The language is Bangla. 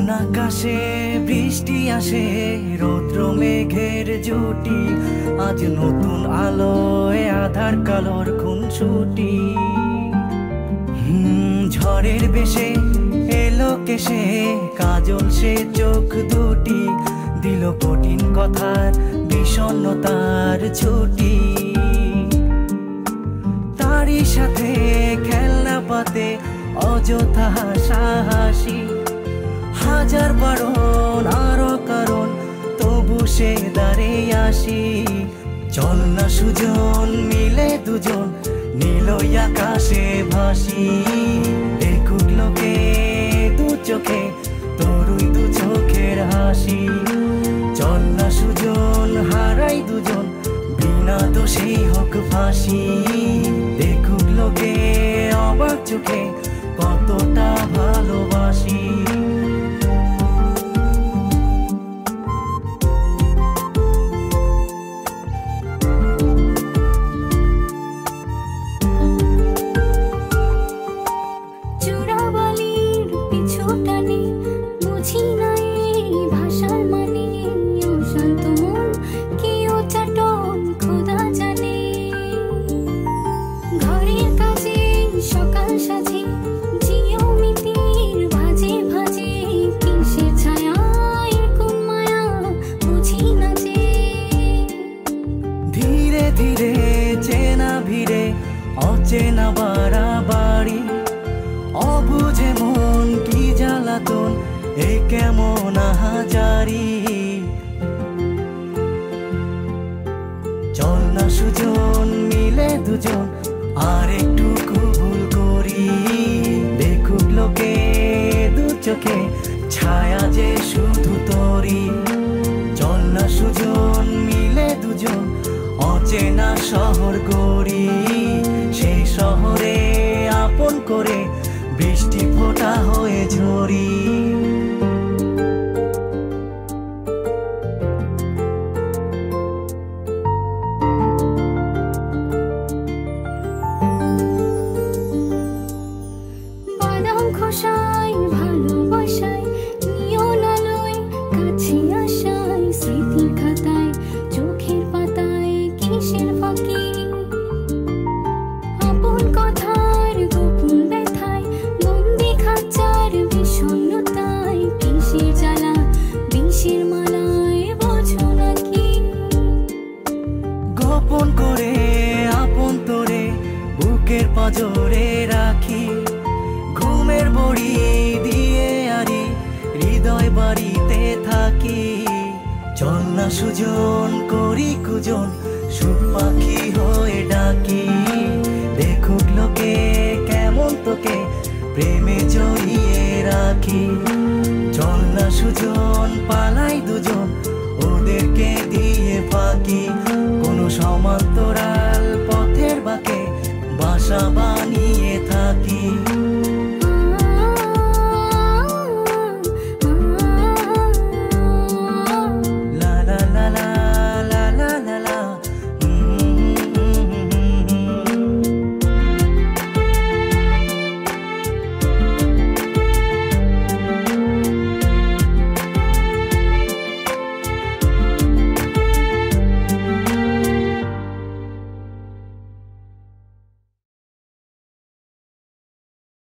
আকাশে বৃষ্টি আসে, রৌদ্র মেঘের জুটি, আজ নতুন আলোয় আধার কালোর খুনসুটি। ঝড়ের বেশে এলো কেশে, কাজল সে চোখ দুটি, দিল কঠিন কথার বিষণ্ণতার ছুটি। তারই সাথে খেলনা পাতে অযথা হাসাহাসি, হাজার বারণ আরো কারণ তবু সে দাঁড়িয়ে আসি। চল না সুজন মিলে দুজন নীলই আকাশে ভাসি, দেখুক লোকে দু চোখে তরুই দু চোখের হাসি। চল না সুজন হারাই দুজন বিনা দোষেই হোক ফাঁসি, দেখুক লোকে অবাক চোখে কতটা ভালোবাসি। ধীরে চেনা ভিড়ে অচেনা বাড়াবাড়ি, অবুঝে মন কি জ্বালাতন এ কেমন আহাজারি। চল না সুজন মিলে দুজন আর একটু ভুল করি, দেখুক লোকে দু চোখে ছায়া যে শুধু তোরি। চল না সুজন মিলে দুজন অচেনা শহর গড়ি, সেই শহরে আপন করে বৃষ্টি ফোঁটা হয়ে ঝরি। বাদাম খোসায় ভালোবাসায় নিয়ন আলোয় কাছে আসায়, স্মৃতির খাতায় চোখের পাতায় কিসের ফাঁকি। আপন কথার গোপন ব্যথায় বন্দি খাঁচার বিষণ্ণতায়, কিসের জ্বালা বিষের মালায় বোঝো নাকি। গোপন করে আপন তোরে বুকের পাঁজরে রাখি, ঘুমের বড়ি দিয়ে আরি হৃদয় বাড়িতে থাকি। চল না সুজন করি কুজন সুখ পাখি হয়ে ডাকি, দেখুক লোকে কেমন তোকে প্রেমে জড়িয়ে রাখি। চল না সুজন পালাই দুজন ওদেরকে দিয়ে ফাঁকি, কোনো সমান্তরাল পথের বাঁকে বাসা